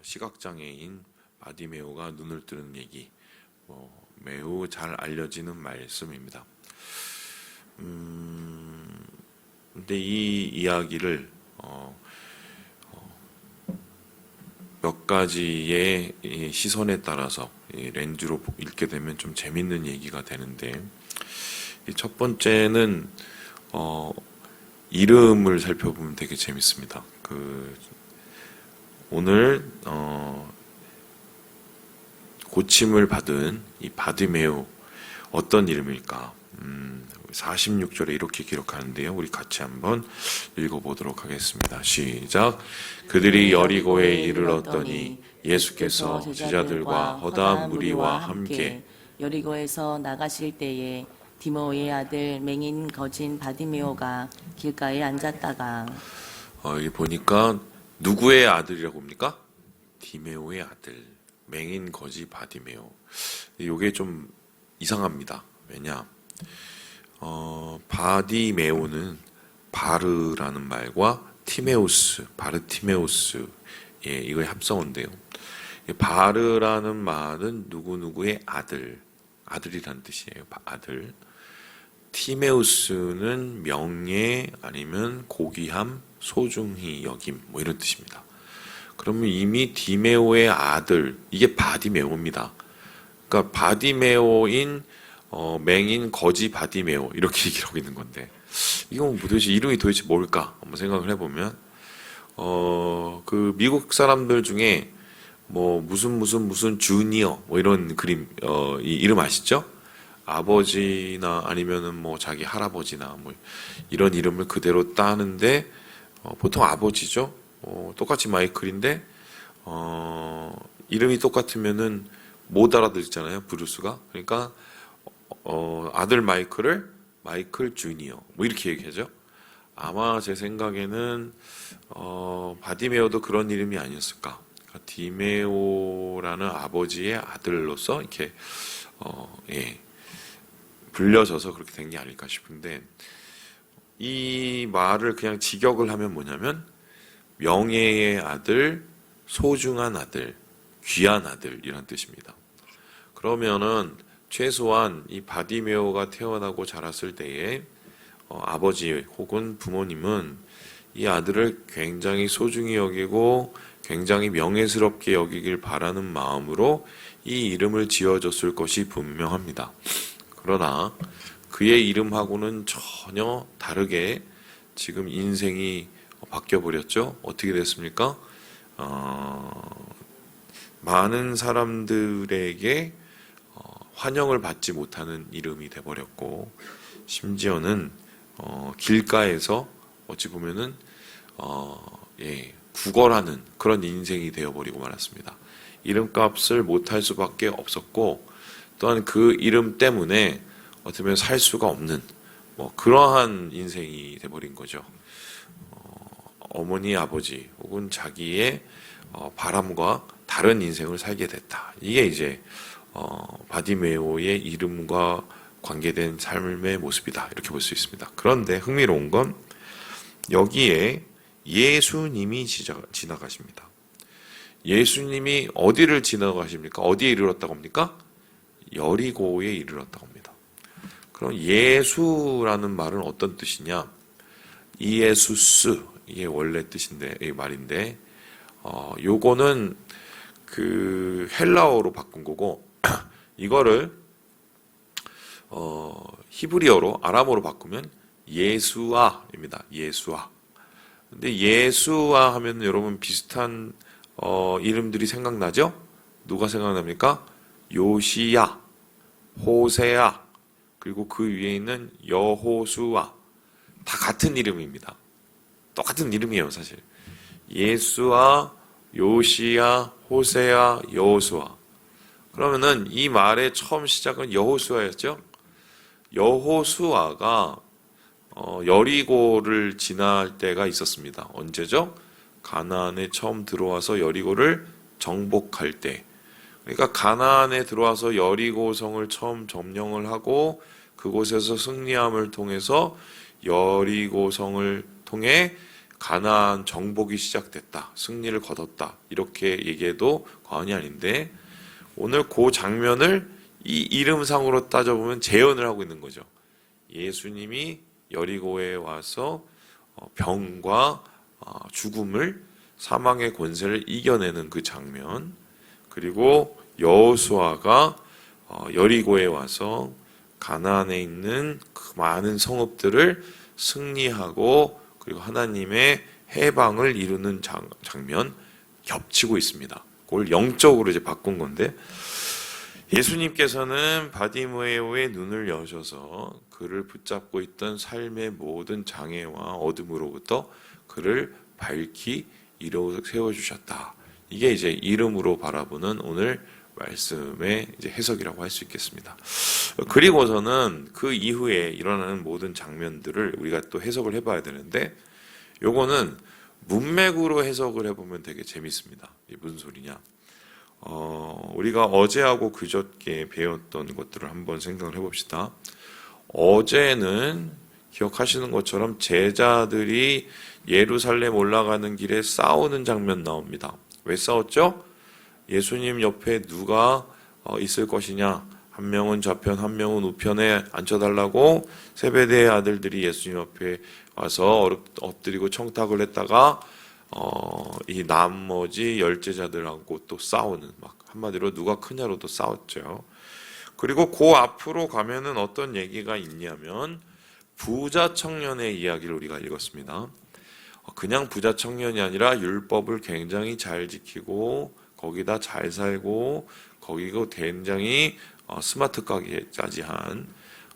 시각장애인 바디메오가 눈을 뜨는 얘기, 매우 잘 알려지는 말씀입니다. 근데 이 이야기를 몇 가지의 시선에 따라서 렌즈로 읽게 되면 좀 재밌는 얘기가 되는데, 첫 번째는 이름을 살펴보면 되게 재밌습니다. 오늘 고침을 받은 이 바디메오, 어떤 이름일까? 46절에 이렇게 기록하는데요. 우리 같이 한번 읽어보도록 하겠습니다. 시작. 그들이 여리고에 이르렀더니 예수께서 제자들과 허다한 무리와 함께 여리고에서 나가실 때에 디모의 아들 맹인 거진 바디메오가 길가에 앉았다가, 여기 보니까 누구의 아들이라고 봅니까? 디메오의 아들, 맹인 거지 바디메오. 이게 좀 이상합니다. 왜냐? 바디메오는 바르라는 말과 티메우스, 바르티메우스, 이거의 합성어인데요. 바르라는 말은 누구누구의 아들이라는 뜻이에요. 아들. 티메우스는 명예 아니면 고귀함, 소중히 여김, 이런 뜻입니다. 그러면 이미 디메오의 아들, 이게 바디메오입니다. 그러니까 바디메오인 맹인 거지 바디메오, 이렇게 얘기하고 있는 건데, 이건 도대체 이름이 도대체 뭘까? 한번 생각을 해보면, 미국 사람들 중에 무슨 주니어, 이런 그림, 이 이름 아시죠? 아버지나 아니면은 자기 할아버지나 이런 이름을 그대로 따는데, 보통 아버지죠? 똑같이 마이클인데, 이름이 똑같으면은 못 알아듣잖아요, 브루스가. 그러니까, 아들 마이클을 마이클 주니어, 이렇게 얘기하죠. 아마 제 생각에는, 바디메오도 그런 이름이 아니었을까. 그러니까 디메오라는 아버지의 아들로서 이렇게, 불려져서 그렇게 된 게 아닐까 싶은데, 이 말을 그냥 직역을 하면 뭐냐면, 명예의 아들, 소중한 아들, 귀한 아들, 이란 뜻입니다. 그러면은 최소한 이 바디메오가 태어나고 자랐을 때에 아버지 혹은 부모님은 이 아들을 굉장히 소중히 여기고 굉장히 명예스럽게 여기길 바라는 마음으로 이 이름을 지어줬을 것이 분명합니다. 그러나 그의 이름하고는 전혀 다르게 지금 인생이 바뀌어버렸죠. 어떻게 됐습니까? 많은 사람들에게 환영을 받지 못하는 이름이 돼버렸고, 심지어는 길가에서 어찌 보면은 구걸하는 그런 인생이 되어버리고 말았습니다. 이름값을 못할 수밖에 없었고, 또한 그 이름 때문에 어떻게 보면 살 수가 없는 그러한 인생이 돼버린 거죠. 어머니, 아버지 혹은 자기의 바람과 다른 인생을 살게 됐다. 이게 이제 바디메오의 이름과 관계된 삶의 모습이다, 이렇게 볼 수 있습니다. 그런데 흥미로운 건 여기에 예수님이 지나가십니다. 예수님이 어디를 지나가십니까? 어디에 이르렀다고 합니까? 여리고에 이르렀다고 합니다. 그럼 예수라는 말은 어떤 뜻이냐? 이에수스, 이게 원래 뜻인데, 이 말인데, 요거는 헬라어로 바꾼 거고, 이거를 히브리어로, 아람어로 바꾸면 예수아입니다. 예수아. 근데 예수아 하면 여러분 비슷한 이름들이 생각나죠? 누가 생각납니까? 요시야, 호세야, 그리고 그 위에 있는 여호수아, 다 같은 이름입니다. 똑같은 이름이에요, 사실. 예수아, 요시야, 호세야, 여호수아. 그러면은 이 말의 처음 시작은 여호수아였죠? 여호수아가 여리고를 지날 때가 있었습니다. 언제죠? 가나안에 처음 들어와서 여리고를 정복할 때. 그러니까 가나안에 들어와서 여리고성을 처음 점령을 하고 그곳에서 승리함을 통해서 여리고성을 통해 가나안 정복이 시작됐다, 승리를 거뒀다 이렇게 얘기해도 과언이 아닌데 오늘 그 장면을 이 이름상으로 따져보면 재현을 하고 있는 거죠. 예수님이 여리고에 와서 병과 죽음을, 사망의 권세를 이겨내는 그 장면, 그리고 여호수아가 여리고에 와서 가나안에 있는 그 많은 성읍들을 승리하고 그리고 하나님의 해방을 이루는 장면 겹치고 있습니다. 그걸 영적으로 이제 바꾼 건데, 예수님께서는 바디메오의 눈을 여셔서 그를 붙잡고 있던 삶의 모든 장애와 어둠으로부터 그를 밝히 일어 세워주셨다. 이게 이제 이름으로 바라보는 오늘 말씀의 이제 해석이라고 할 수 있겠습니다. 그리고서는 그 이후에 일어나는 모든 장면들을 우리가 또 해석을 해봐야 되는데, 요거는 문맥으로 해석을 해보면 되게 재밌습니다. 이게 무슨 소리냐? 우리가 어제하고 그저께 배웠던 것들을 한번 생각을 해봅시다. 어제는 기억하시는 것처럼 제자들이 예루살렘 올라가는 길에 싸우는 장면 나옵니다. 왜 싸웠죠? 예수님 옆에 누가 있을 것이냐? 한 명은 좌편, 한 명은 우편에 앉혀달라고 세베대의 아들들이 예수님 옆에 와서 엎드리고 청탁을 했다가 이 나머지 열제자들하고 또 싸우는, 막 한마디로 누가 크냐로도 싸웠죠. 그리고 그 앞으로 가면은 어떤 얘기가 있냐면 부자 청년의 이야기를 우리가 읽었습니다. 그냥 부자 청년이 아니라 율법을 굉장히 잘 지키고 거기다 잘 살고 거기고 굉장히 스마트까지 한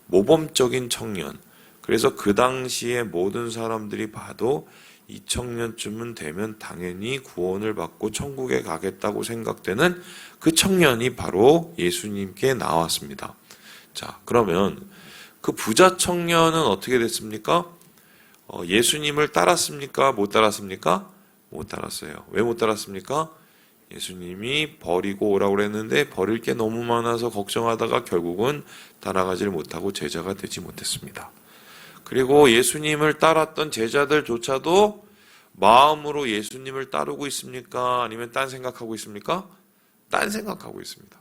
모범적인 청년. 그래서 그 당시에 모든 사람들이 봐도 이 청년쯤은 되면 당연히 구원을 받고 천국에 가겠다고 생각되는 그 청년이 바로 예수님께 나왔습니다. 자, 그러면 그 부자 청년은 어떻게 됐습니까? 예수님을 따랐습니까? 못 따랐습니까? 못 따랐어요. 왜 못 따랐습니까? 예수님이 버리고 오라고 그랬는데 버릴 게 너무 많아서 걱정하다가 결국은 따라가지를 못하고 제자가 되지 못했습니다. 그리고 예수님을 따랐던 제자들조차도 마음으로 예수님을 따르고 있습니까? 아니면 딴 생각하고 있습니까? 딴 생각하고 있습니다.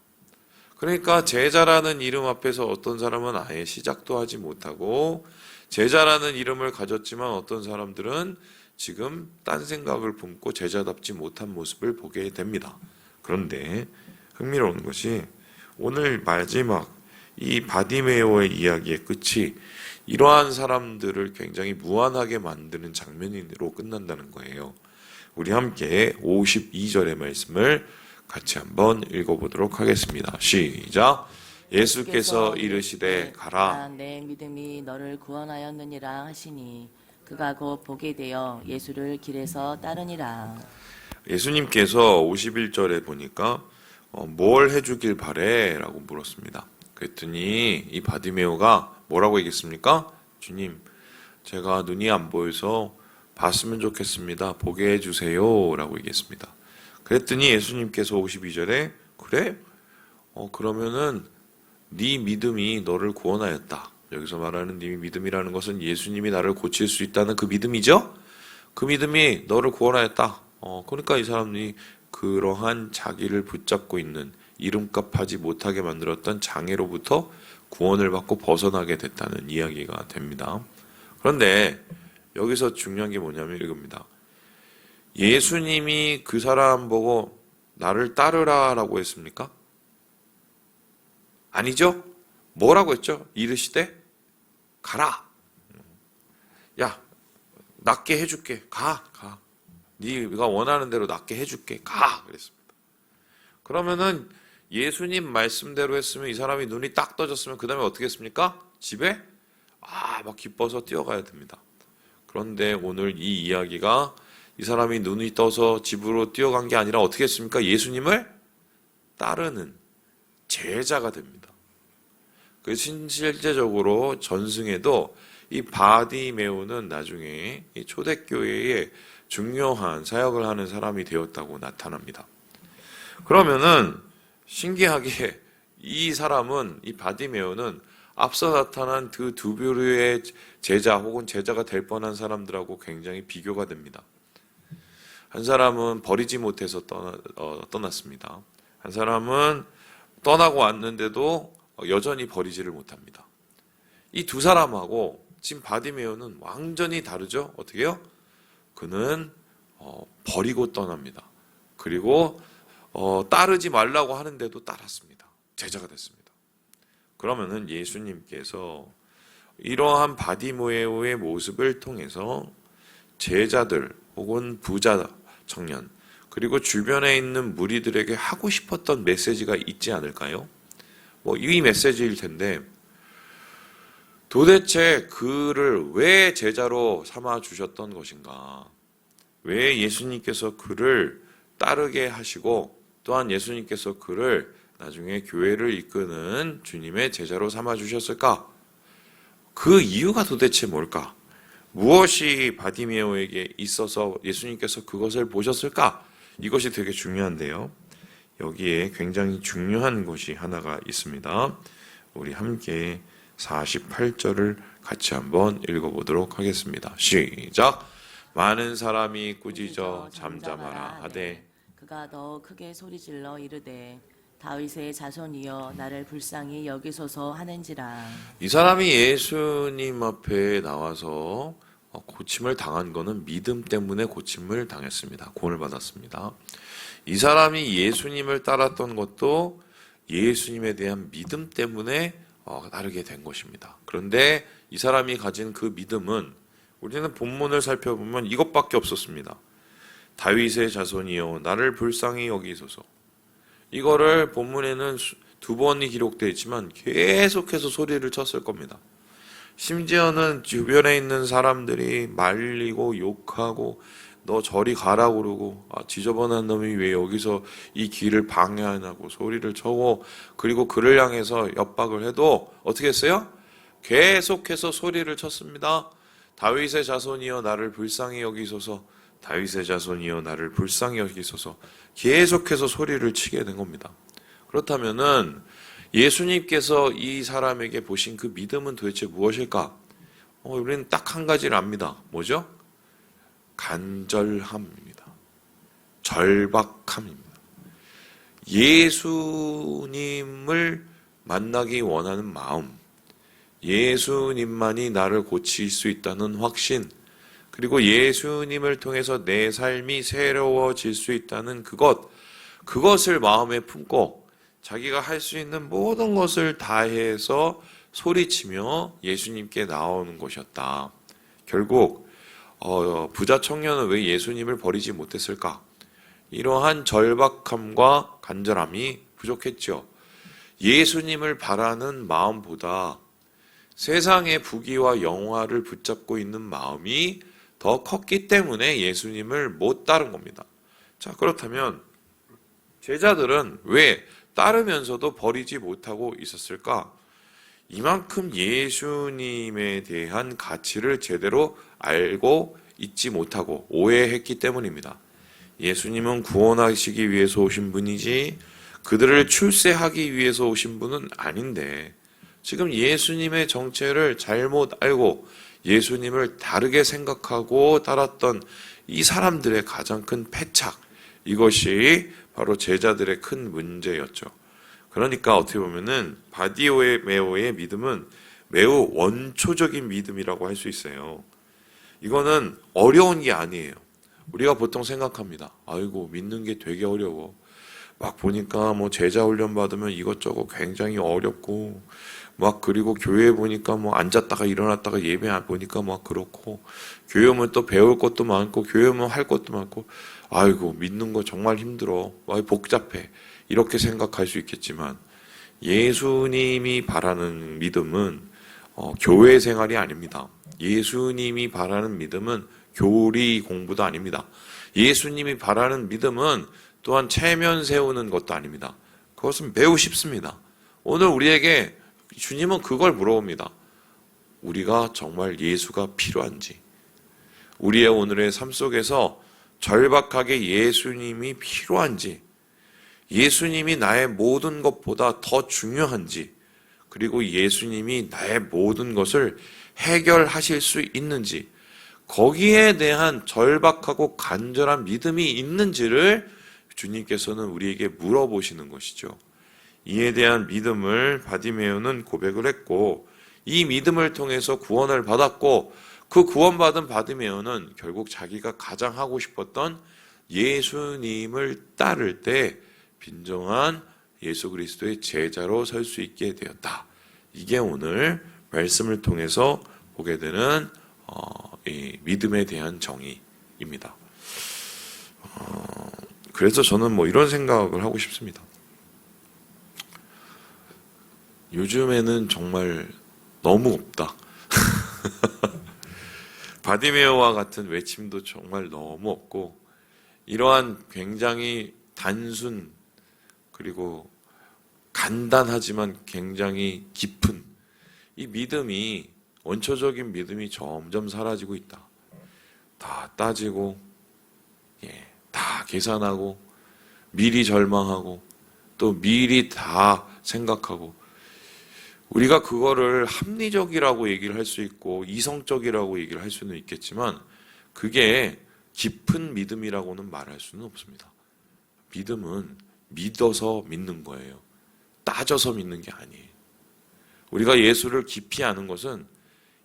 그러니까 제자라는 이름 앞에서 어떤 사람은 아예 시작도 하지 못하고 제자라는 이름을 가졌지만 어떤 사람들은 지금 딴 생각을 품고 제자답지 못한 모습을 보게 됩니다. 그런데 흥미로운 것이 오늘 마지막 이 바디메오의 이야기의 끝이 이러한 사람들을 굉장히 무안하게 만드는 장면으로 끝난다는 거예요. 우리 함께 52절의 말씀을 같이 한번 읽어보도록 하겠습니다. 시작. 예수께서 이르시되 가라. 내 믿음이 너를 구원하였느니라 하시니 그가 곧 보게 되어 예수를 길에서 따르니라. 예수님께서 51절에 보니까 뭘 해주길 바래? 라고 물었습니다. 그랬더니 이 바디메오가 뭐라고 얘기했습니까? 주님, 제가 눈이 안 보여서 봤으면 좋겠습니다. 보게 해주세요. 라고 얘기했습니다. 그랬더니 예수님께서 52절에 그래? 그러면은 네 믿음이 너를 구원하였다. 여기서 말하는 네 믿음이라는 것은 예수님이 나를 고칠 수 있다는 그 믿음이죠? 그 믿음이 너를 구원하였다. 그러니까 이 사람이 그러한 자기를 붙잡고 있는 이름값 하지 못하게 만들었던 장애로부터 구원을 받고 벗어나게 됐다는 이야기가 됩니다. 그런데 여기서 중요한 게 뭐냐면 이겁니다. 예수님이 그 사람 보고 나를 따르라 라고 했습니까? 아니죠? 뭐라고 했죠? 이르시되 가라. 야, 낫게 해줄게. 가. 네가 원하는 대로 낫게 해줄게. 가. 그랬습니다. 그러면은 예수님 말씀대로 했으면 이 사람이 눈이 딱 떠졌으면 그 다음에 어떻게 했습니까? 집에 막 기뻐서 뛰어가야 됩니다. 그런데 오늘 이 이야기가 이 사람이 눈이 떠서 집으로 뛰어간 게 아니라 어떻게 했습니까? 예수님을 따르는 제자가 됩니다. 그 실제적으로 전승에도 이 바디메오는 나중에 이 초대교회에 중요한 사역을 하는 사람이 되었다고 나타납니다. 그러면은 신기하게 이 사람은, 이 바디메오는 앞서 나타난 그 두 부류의 제자 혹은 제자가 될 뻔한 사람들하고 굉장히 비교가 됩니다. 한 사람은 버리지 못해서 떠났습니다. 한 사람은 떠나고 왔는데도 여전히 버리지를 못합니다. 이 두 사람하고 지금 바디메오는 완전히 다르죠? 어떻게요? 그는 버리고 떠납니다. 그리고 따르지 말라고 하는데도 따랐습니다. 제자가 됐습니다. 그러면은 예수님께서 이러한 바디메오의 모습을 통해서 제자들 혹은 부자 청년 그리고 주변에 있는 무리들에게 하고 싶었던 메시지가 있지 않을까요? 이 메시지일 텐데 도대체 그를 왜 제자로 삼아 주셨던 것인가? 왜 예수님께서 그를 따르게 하시고 또한 예수님께서 그를 나중에 교회를 이끄는 주님의 제자로 삼아 주셨을까? 그 이유가 도대체 뭘까? 무엇이 바디메오에게 있어서 예수님께서 그것을 보셨을까? 이것이 되게 중요한데요. 여기에 굉장히 중요한 것이 하나가 있습니다. 우리 함께 48절을 같이 한번 읽어보도록 하겠습니다. 시작! 많은 사람이 꾸짖어 잠잠하라 하되 그가 더 크게 소리질러 이르되 다윗의 자손이여 나를 불쌍히 여기소서 하는지라. 이 사람이 예수님 앞에 나와서 고침을 당한 것은 믿음 때문에 고침을 당했습니다. 구원을 받았습니다. 이 사람이 예수님을 따랐던 것도 예수님에 대한 믿음 때문에 따르게 된 것입니다. 그런데 이 사람이 가진 그 믿음은 우리는 본문을 살펴보면 이것밖에 없었습니다. 다윗의 자손이여 나를 불쌍히 여기소서. 이거를 본문에는 두 번이 기록되어 있지만 계속해서 소리를 쳤을 겁니다. 심지어는 주변에 있는 사람들이 말리고 욕하고 너 저리 가라 그러고 지저분한 놈이 왜 여기서 이 길을 방해하냐고 소리를 쳐고 그리고 그를 향해서 협박을 해도 어떻게 했어요? 계속해서 소리를 쳤습니다. 다윗의 자손이여 나를 불쌍히 여기소서. 다윗의 자손이여 나를 불쌍히 여기소서. 계속해서 소리를 치게 된 겁니다. 그렇다면은 예수님께서 이 사람에게 보신 그 믿음은 도대체 무엇일까? 우리는 딱 한 가지를 압니다. 뭐죠? 간절함입니다. 절박함입니다. 예수님을 만나기 원하는 마음, 예수님만이 나를 고칠 수 있다는 확신, 그리고 예수님을 통해서 내 삶이 새로워질 수 있다는 그것을 마음에 품고 자기가 할 수 있는 모든 것을 다해서 소리치며 예수님께 나오는 것이었다. 결국 부자 청년은 왜 예수님을 버리지 못했을까? 이러한 절박함과 간절함이 부족했죠. 예수님을 바라는 마음보다 세상의 부귀와 영화를 붙잡고 있는 마음이 더 컸기 때문에 예수님을 못 따른 겁니다. 자, 그렇다면 제자들은 왜 따르면서도 버리지 못하고 있었을까? 이만큼 예수님에 대한 가치를 제대로 알고 있지 못하고 오해했기 때문입니다. 예수님은 구원하시기 위해서 오신 분이지 그들을 출세하기 위해서 오신 분은 아닌데 지금 예수님의 정체를 잘못 알고 예수님을 다르게 생각하고 따랐던 이 사람들의 가장 큰 패착, 이것이 바로 제자들의 큰 문제였죠. 그러니까 어떻게 보면은 바디메오의 믿음은 매우 원초적인 믿음이라고 할 수 있어요. 이거는 어려운 게 아니에요. 우리가 보통 생각합니다. 아이고 믿는 게 되게 어려워. 막 보니까 뭐 제자 훈련 받으면 이것저것 굉장히 어렵고 막 그리고 교회 보니까 뭐 앉았다가 일어났다가 예배 안 보니까 막 그렇고 교회 오면 또 배울 것도 많고 교회 오면 할 것도 많고 아이고 믿는 거 정말 힘들어. 와 복잡해. 이렇게 생각할 수 있겠지만 예수님이 바라는 믿음은 교회 생활이 아닙니다. 예수님이 바라는 믿음은 교리 공부도 아닙니다. 예수님이 바라는 믿음은 또한 체면 세우는 것도 아닙니다. 그것은 매우 쉽습니다. 오늘 우리에게 주님은 그걸 물어봅니다. 우리가 정말 예수가 필요한지, 우리의 오늘의 삶 속에서 절박하게 예수님이 필요한지, 예수님이 나의 모든 것보다 더 중요한지, 그리고 예수님이 나의 모든 것을 해결하실 수 있는지, 거기에 대한 절박하고 간절한 믿음이 있는지를 주님께서는 우리에게 물어보시는 것이죠. 이에 대한 믿음을 바디메오는 고백을 했고, 이 믿음을 통해서 구원을 받았고, 그 구원받은 바디메오는 결국 자기가 가장 하고 싶었던 예수님을 따를 때 빈정한 예수 그리스도의 제자로 설 수 있게 되었다. 이게 오늘 말씀을 통해서 보게 되는 이 믿음에 대한 정의입니다. 그래서 저는 뭐 이런 생각을 하고 싶습니다. 요즘에는 정말 너무 없다. 바디메오와 같은 외침도 정말 너무 없고, 이러한 굉장히 단순 그리고 간단하지만 굉장히 깊은 이 믿음이, 원초적인 믿음이 점점 사라지고 있다. 다 따지고, 다 계산하고, 미리 절망하고, 또 미리 다 생각하고, 우리가 그거를 합리적이라고 얘기를 할 수 있고 이성적이라고 얘기를 할 수는 있겠지만, 그게 깊은 믿음이라고는 말할 수는 없습니다. 믿음은 믿어서 믿는 거예요. 따져서 믿는 게 아니에요. 우리가 예수를 깊이 아는 것은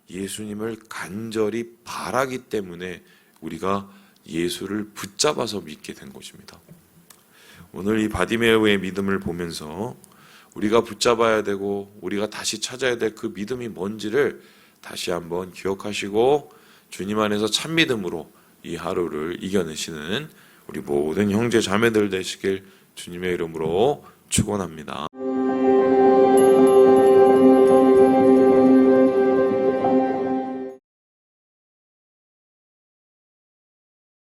예수님을 간절히 바라기 때문에 우리가 예수를 붙잡아서 믿게 된 것입니다. 오늘 이 바디메오의 믿음을 보면서 우리가 붙잡아야 되고 우리가 다시 찾아야 될 그 믿음이 뭔지를 다시 한번 기억하시고, 주님 안에서 참 믿음으로 이 하루를 이겨내시는 우리 모든 형제 자매들 되시길 주님의 이름으로 축원합니다.